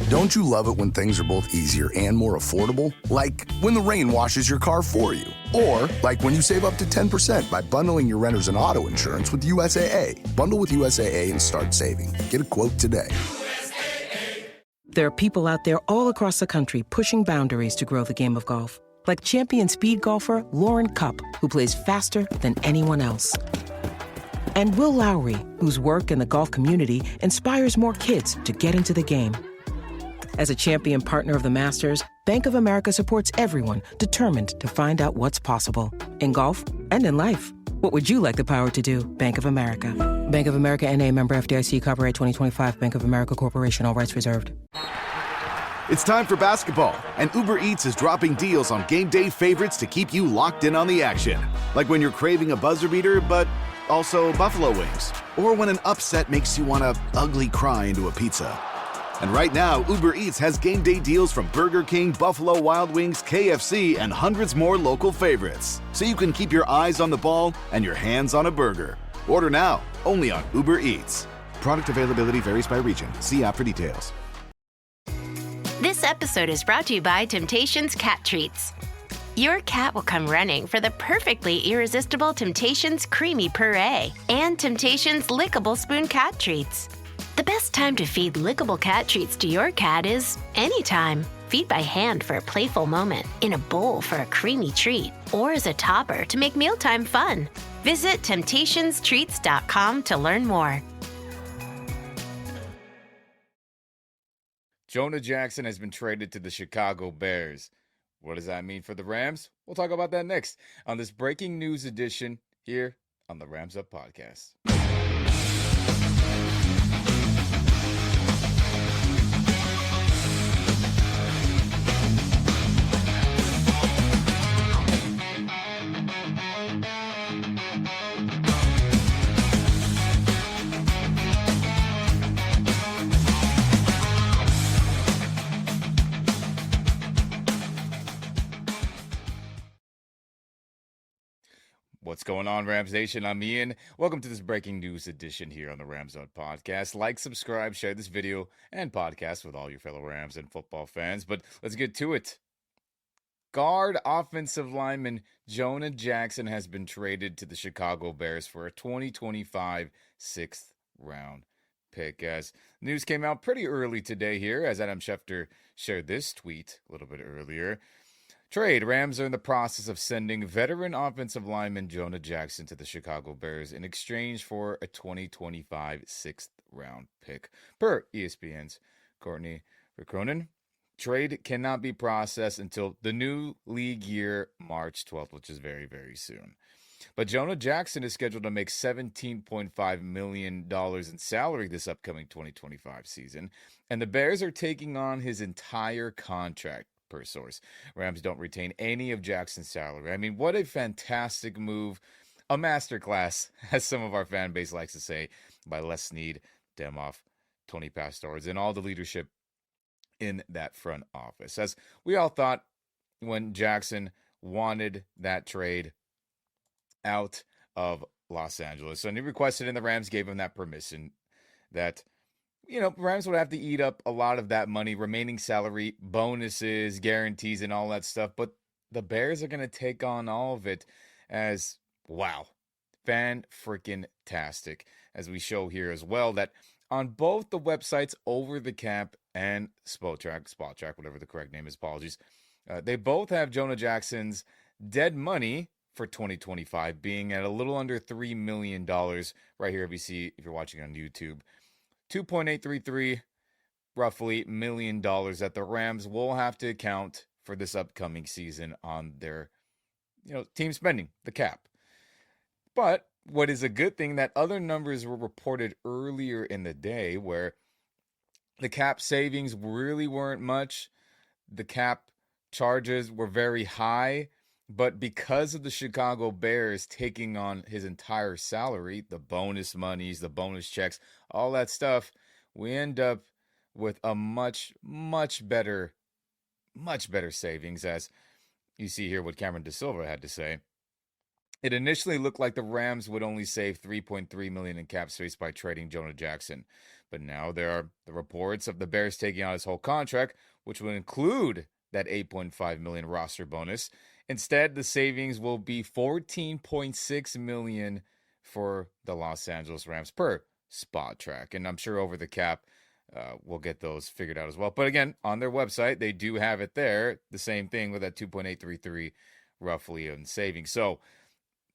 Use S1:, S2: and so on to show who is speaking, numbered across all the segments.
S1: Don't you love it when things are both easier and more affordable? Like when the rain washes your car for you. Or like when you save up to 10% by bundling your renters and auto insurance with USAA. Bundle with USAA and start saving. Get a quote today.
S2: There are people out there all across the country pushing boundaries to grow the game of golf. Like champion speed golfer Lauren Cupp, who plays faster than anyone else. And Will Lowry, whose work in the golf community inspires more kids to get into the game. As a champion partner of the Masters, Bank of America supports everyone determined to find out what's possible. In golf and in life. What would you like the power to do? Bank of America. Bank of America N.A. member FDIC, copyright 2025, Bank of America Corporation, all rights reserved.
S3: It's time for basketball, and Uber Eats is dropping deals on game day favorites to keep you locked in on the action. Like when you're craving a buzzer beater, but also buffalo wings. Or when an upset makes you want to ugly cry into a pizza. And right now, Uber Eats has game day deals from Burger King, Buffalo Wild Wings, KFC, and hundreds more local favorites. So you can keep your eyes on the ball and your hands on a burger. Order now, only on Uber Eats. Product availability varies by region. See app for details.
S4: This episode is brought to you by Temptations Cat Treats. Your cat will come running for the perfectly irresistible Temptations Creamy Puree and Temptations Lickable Spoon Cat Treats. The best time to feed lickable cat treats to your cat is anytime. Feed by hand for a playful moment, in a bowl for a creamy treat, or as a topper to make mealtime fun. Visit temptationstreats.com to learn more.
S5: Jonah Jackson has been traded to the Chicago Bears. What does that mean for the Rams? We'll talk about that next on this breaking news edition here on the Rams Up Podcast. What's going on, Rams Nation? I'm Ian. Welcome to this breaking news edition here on the Rams Out Podcast. Like, subscribe, share this video and podcast with all your fellow Rams and football fans. But let's get to it. Guard offensive lineman Jonah Jackson has been traded to the Chicago Bears for a 2025 sixth round pick. As news came out pretty early today here, as Adam Schefter shared this tweet a little bit earlier. Trade. Rams are in the process of sending veteran offensive lineman Jonah Jackson to the Chicago Bears in exchange for a 2025 sixth round pick. Per ESPN's Courtney Rickonen, trade cannot be processed until the new league year, March 12th, which is very, very soon. But Jonah Jackson is scheduled to make $17.5 million in salary this upcoming 2025 season, and the Bears are taking on his entire contract. Per source, Rams don't retain any of Jackson's salary. I mean, what a fantastic move. A masterclass, as some of our fan base likes to say, by Les Snead, Demoff, Tony Pastores, and all the leadership in that front office. As we all thought when Jackson wanted that trade out of Los Angeles. And he requested, and the Rams gave him that permission that Rams would have to eat up a lot of that money, remaining salary, bonuses, guarantees, and all that stuff. But the Bears are going to take on all of it as, wow, fan-freaking-tastic. As we show here as well, that on both the websites, Over the Cap and Spot Track, whatever the correct name is, apologies, they both have Jonah Jackson's dead money for 2025 being at a little under $3 million right here. If you're watching on YouTube. $2.833 roughly $1 million that the Rams will have to account for this upcoming season on their team spending, the cap. But what is a good thing that other numbers were reported earlier in the day where the cap savings really weren't much. The cap charges were very high, but because of the Chicago Bears taking on his entire salary, the bonus monies, the bonus checks, all that stuff, we end up with a much, much better savings, as you see here what Cameron DeSilva had to say. It initially looked like the Rams would only save $3.3 million in cap space by trading Jonah Jackson. But now there are the reports of the Bears taking on his whole contract, which will include that $8.5 million roster bonus. Instead, the savings will be $14.6 million for the Los Angeles Rams per spot track. And I'm sure over the cap, we'll get those figured out as well. But again, on their website, they do have it there. The same thing with that 2.833 roughly in savings. So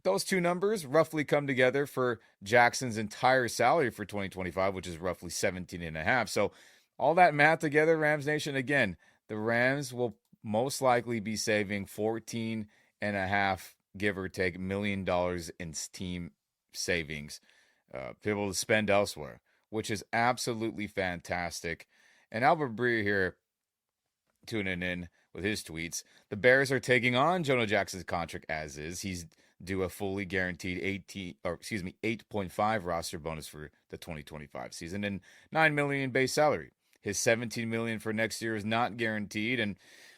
S5: those two numbers roughly come together for Jackson's entire salary for 2025, which is roughly 17.5. So all that math together, Rams Nation, again, the Rams will most likely be saving 14.5, give or take, $1 million in team savings, to be able to spend elsewhere, which is absolutely fantastic. And Albert Breer here tuning in with his tweets. The Bears are taking on Jonah Jackson's contract as is. He's due a fully guaranteed 8.5 roster bonus for the 2025 season and $9 million base salary. His $17 million for next year is not guaranteed. And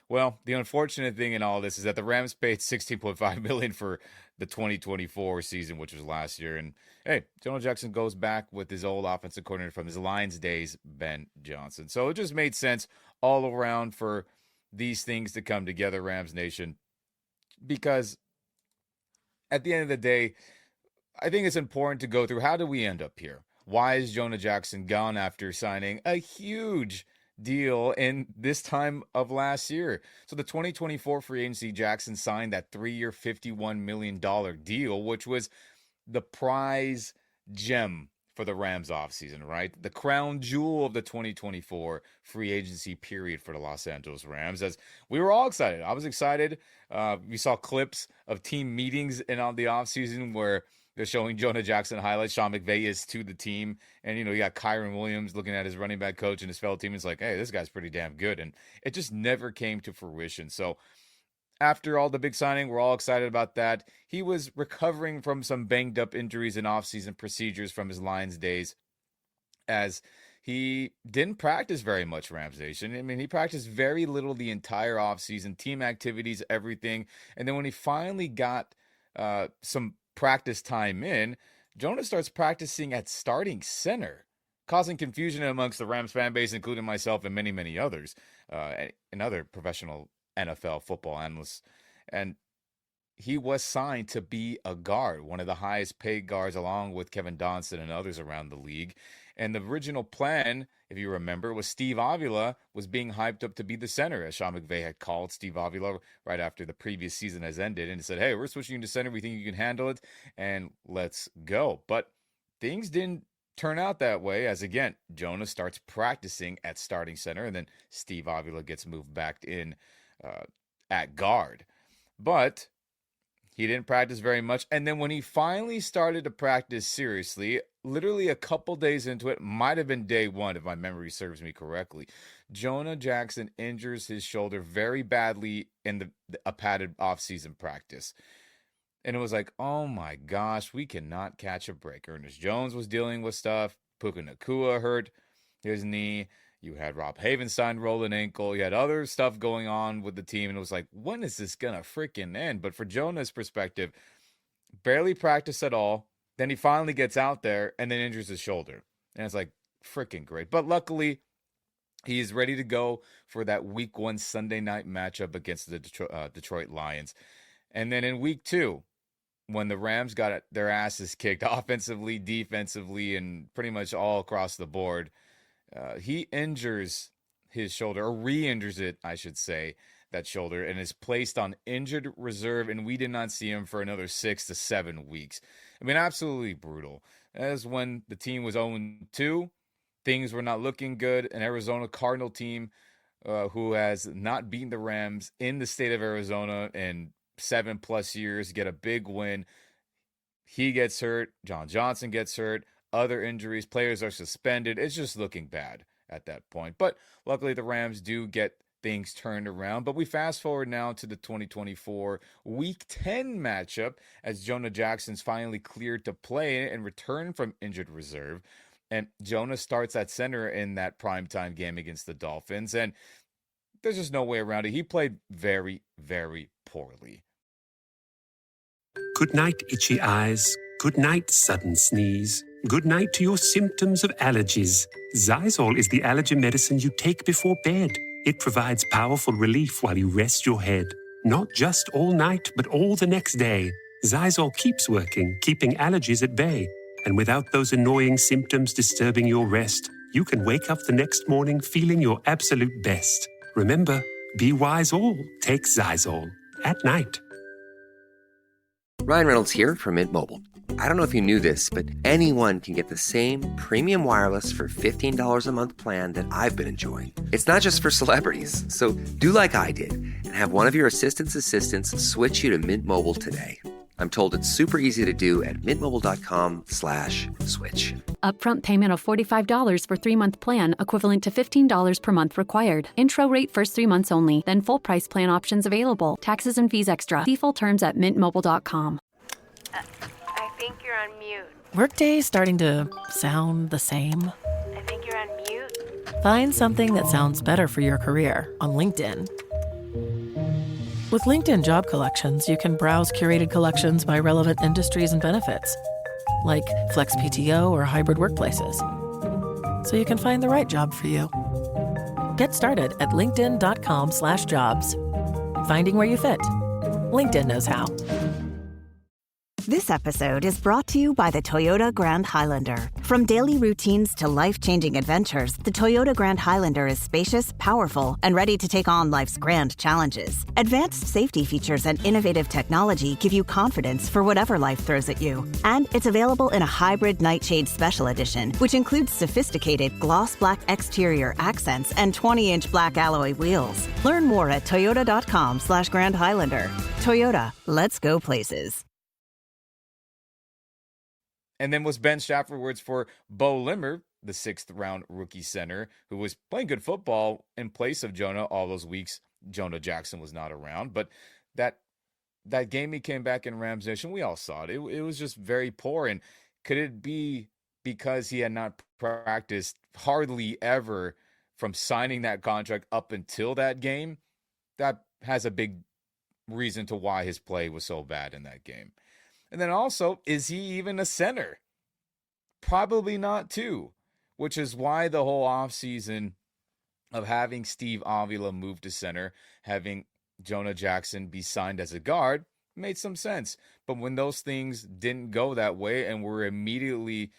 S5: well, the unfortunate thing in all this is that the Rams paid $16.5 million for the 2024 season, which was last year. And hey, Jonah Jackson goes back with his old offensive coordinator from his Lions days, Ben Johnson. So it just made sense all around for these things to come together, Rams Nation, because at the end of the day, I think it's important to go through, how do we end up here? Why is Jonah Jackson gone after signing a huge deal in this time of last year? So the 2024 free agency, Jackson signed that 3-year, $51 million deal, which was the prize gem for the Rams offseason, right? The crown jewel of the 2024 free agency period for the Los Angeles Rams, as we were all excited. I was excited. We saw clips of team meetings in on the offseason where they're showing Jonah Jackson highlights. Sean McVay is to the team. And, you got Kyron Williams looking at his running back coach and his fellow teammates like, hey, this guy's pretty damn good. And it just never came to fruition. So after all the big signing, we're all excited about that. He was recovering from some banged up injuries and offseason procedures from his Lions days, as he didn't practice very much, Rams Nation. I mean, he practiced very little the entire offseason, team activities, everything. And then when he finally got some practice time in, Jonah starts practicing at starting center, causing confusion amongst the Rams fan base, including myself and many, many others, and other professional NFL football analysts. And he was signed to be a guard, one of the highest paid guards, along with Kevin Dotson and others around the league. And the original plan, if you remember, was Steve Avila was being hyped up to be the center, as Sean McVay had called Steve Avila right after the previous season has ended and said, hey, we're switching you to center. We think you can handle it, and let's go. But things didn't turn out that way, as again, Jonah starts practicing at starting center, and then Steve Avila gets moved back in at guard. But he didn't practice very much. And then when he finally started to practice seriously, literally a couple days into it, might have been day one if my memory serves me correctly, Jonah Jackson injures his shoulder very badly in a padded offseason practice. And it was like, oh my gosh, we cannot catch a break. Ernest Jones was dealing with stuff. Puka Nacua hurt his knee. You had Rob Havenstein roll an ankle. You had other stuff going on with the team. And it was like, when is this going to freaking end? But for Jonah's perspective, barely practiced at all. Then he finally gets out there and then injures his shoulder. And it's like, freaking great. But luckily, he's ready to go for that week 1 Sunday night matchup against the Detroit Lions. And then in week 2, when the Rams got their asses kicked offensively, defensively, and pretty much all across the board, he injures his shoulder, or re-injures it, I should say, that shoulder, and is placed on injured reserve, and we did not see him for another 6 to 7 weeks. I mean, absolutely brutal. As when the team was 0-2, things were not looking good. An Arizona Cardinal team who has not beaten the Rams in the state of Arizona in 7+ years, get a big win. He gets hurt. John Johnson gets hurt. Other injuries. Players are suspended. It's just looking bad at that point. But luckily, the Rams do get things turned around. But we fast forward now to the 2024 Week 10 matchup, as Jonah Jackson's finally cleared to play and return from injured reserve. And Jonah starts at center in that primetime game against the Dolphins. And there's just no way around it. He played very, very poorly.
S6: Good night, itchy eyes. Good night, sudden sneeze. Good night to your symptoms of allergies. Xyzal is the allergy medicine you take before bed. It provides powerful relief while you rest your head. Not just all night, but all the next day. Xyzal keeps working, keeping allergies at bay. And without those annoying symptoms disturbing your rest, you can wake up the next morning feeling your absolute best. Remember, be wise all. Take Xyzal. At night.
S7: Ryan Reynolds here from Mint Mobile. I don't know if you knew this, but anyone can get the same premium wireless for $15 a month plan that I've been enjoying. It's not just for celebrities. So do like I did and have one of your assistants switch you to Mint Mobile today. I'm told it's super easy to do at mintmobile.com/switch.
S8: Upfront payment of $45 for 3-month plan, equivalent to $15 per month required. Intro rate first 3 months only, then full price plan options available. Taxes and fees extra. See full terms at mintmobile.com.
S9: I think you're on mute.
S10: Workday starting to sound the same?
S9: I think you're on mute.
S10: Find something that sounds better for your career on LinkedIn. With LinkedIn Job Collections, you can browse curated collections by relevant industries and benefits, like flex PTO or hybrid workplaces, so you can find the right job for you. Get started at linkedin.com/jobs. Finding where you fit. LinkedIn knows how.
S11: This episode is brought to you by the Toyota Grand Highlander. From daily routines to life-changing adventures, the Toyota Grand Highlander is spacious, powerful, and ready to take on life's grand challenges. Advanced safety features and innovative technology give you confidence for whatever life throws at you. And it's available in a hybrid Nightshade Special Edition, which includes sophisticated gloss black exterior accents and 20-inch black alloy wheels. Learn more at toyota.com/Grand Highlander. Toyota, let's go places.
S5: And then was benched afterwards for Bo Limmer, the 6th-round rookie center, who was playing good football in place of Jonah all those weeks. Jonah Jackson was not around. But that game he came back in Rams Nation, we all saw it. It was just very poor. And could it be because he had not practiced hardly ever from signing that contract up until that game? That has a big reason to why his play was so bad in that game. And then also, is he even a center? Probably not, too, which is why the whole offseason of having Steve Avila move to center, having Jonah Jackson be signed as a guard, made some sense. But when those things didn't go that way and were immediately,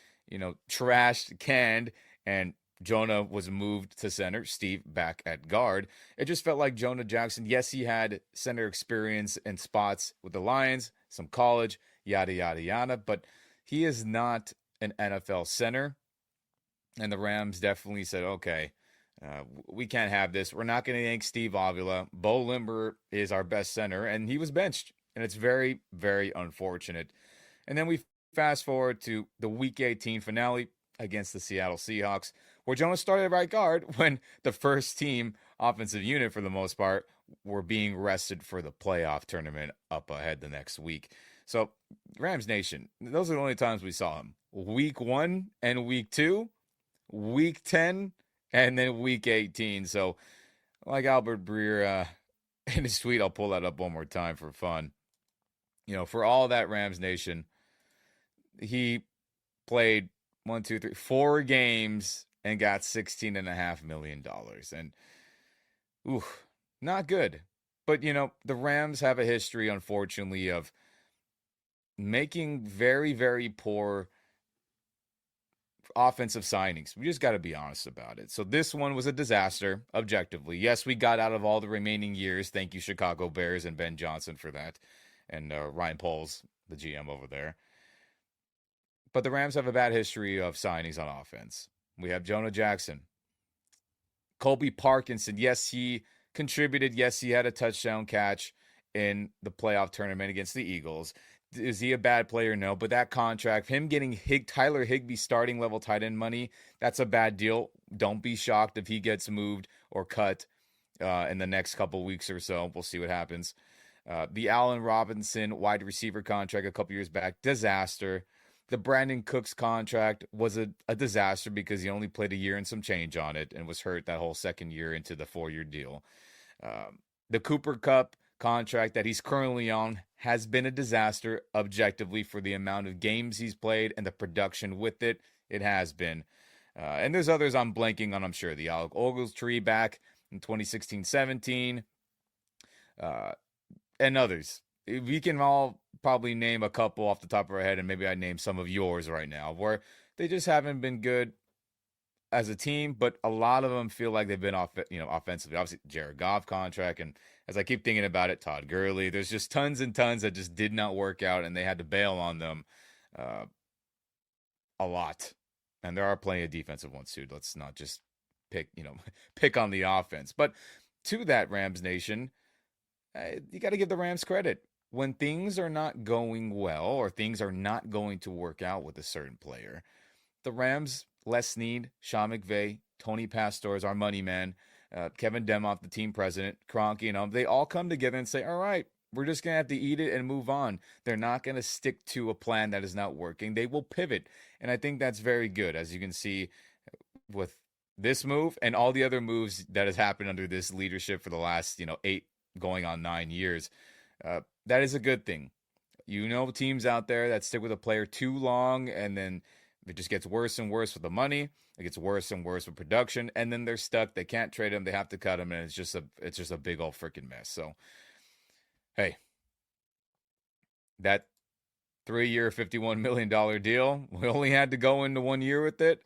S5: trashed, canned, and Jonah was moved to center, Steve back at guard, it just felt like Jonah Jackson, yes, he had center experience and spots with the Lions, some college, yada, yada, yada, but he is not an NFL center. And the Rams definitely said, okay, we can't have this. We're not going to yank Steve Avila. Bo Limber is our best center, and he was benched. And it's very, very unfortunate. And then we fast forward to the Week 18 finale against the Seattle Seahawks, where Jonah started at right guard when the first team offensive unit, for the most part, were being rested for the playoff tournament up ahead the next week. So, Rams Nation, those are the only times we saw him. Week 1 and Week 2, Week 10, and then Week 18. So, like Albert Breer in his tweet, I'll pull that up one more time for fun. For all that Rams Nation, he played 4 games and got $16.5 million. And, not good. But, the Rams have a history, unfortunately, of making very, very poor offensive signings. We just got to be honest about it. So this one was a disaster, objectively. Yes, we got out of all the remaining years. Thank you, Chicago Bears and Ben Johnson, for that. And Ryan Poles, the GM over there. But the Rams have a bad history of signings on offense. We have Jonah Jackson. Colby Parkinson, yes, he contributed. Yes, he had a touchdown catch in the playoff tournament against the Eagles. Is he a bad player? No, but that contract, him getting Tyler Higbee starting level tight end money, that's a bad deal. Don't be shocked if he gets moved or cut in the next couple weeks or so. We'll see what happens. The Allen Robinson wide receiver contract a couple years back, disaster. The Brandon Cooks contract was a disaster because he only played a year and some change on it and was hurt that whole second year into the 4-year deal. The Cooper Kupp contract that he's currently on has been a disaster objectively for the amount of games he's played and the production with it. It has been. And there's others I'm blanking on, I'm sure. The Alec Ogletree back in 2016-17 and others. We can all probably name a couple off the top of our head, and maybe I name some of yours right now, where they just haven't been good as a team, but a lot of them feel like they've been offensively. Obviously, Jared Goff contract, and as I keep thinking about it, Todd Gurley. There's just tons and tons that just did not work out, and they had to bail on them a lot. And there are plenty of defensive ones too. Let's not just pick on the offense. But to that, Rams Nation, you got to give the Rams credit. When things are not going well or things are not going to work out with a certain player, the Rams, Les Snead, Sean McVay, Tony Pastors, our money man, Kevin Demoff, the team president, Kroenke, they all come together and say, all right, we're just going to have to eat it and move on. They're not going to stick to a plan that is not working. They will pivot. And I think that's very good, as you can see with this move and all the other moves that has happened under this leadership for the last, 8 going on 9 years. That is a good thing. Teams out there that stick with a player too long, and then it just gets worse and worse with the money. It gets worse and worse with production, and then they're stuck. They can't trade him. They have to cut him, and it's just a big old freaking mess. So, hey, that 3-year, $51 million deal, we only had to go into 1 year with it.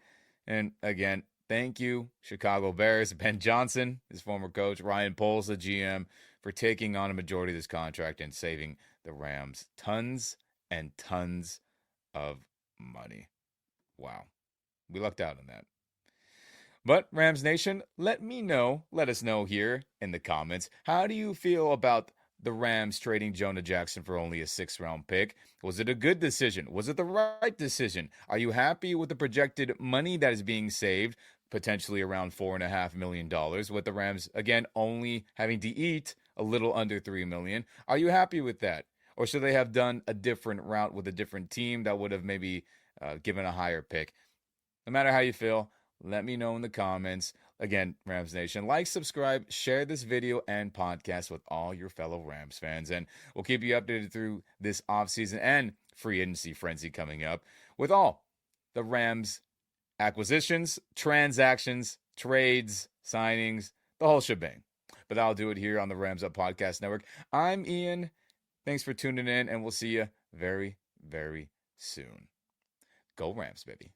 S5: And again, thank you, Chicago Bears, Ben Johnson, his former coach, Ryan Poles, the GM, for taking on a majority of this contract and saving the Rams tons and tons of money. Wow. We lucked out on that. But Rams Nation, let us know here in the comments, how do you feel about the Rams trading Jonah Jackson for only a 6th-round pick? Was it a good decision? Was it the right decision? Are you happy with the projected money that is being saved, potentially around $4.5 million, with the Rams, again, only having to eat a little under $3 million? Are you happy with that? Or should they have done a different route with a different team that would have maybe given a higher pick? No matter how you feel, let me know in the comments. Again, Rams Nation, like, subscribe, share this video and podcast with all your fellow Rams fans. And we'll keep you updated through this offseason and free agency frenzy coming up with all the Rams acquisitions, transactions, trades, signings, the whole shebang. But I'll do it here on the Rams Up Podcast Network. I'm Ian. Thanks for tuning in, and we'll see you very, very soon. Go Rams, baby.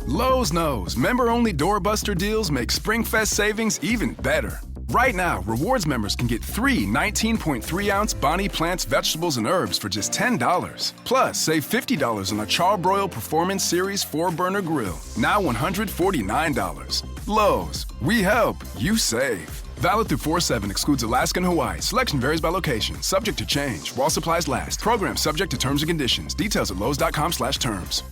S12: Lowe's knows member-only doorbuster deals make SpringFest savings even better. Right now, rewards members can get 3 19.3-ounce Bonnie Plants vegetables and herbs for just $10. Plus, save $50 on a Charbroil Performance Series 4-burner grill, now $149. Lowe's, we help, you save. Valid through 4/7, excludes Alaska and Hawaii. Selection varies by location, subject to change. While supplies last. Program subject to terms and conditions. Details at Lowe's.com/terms.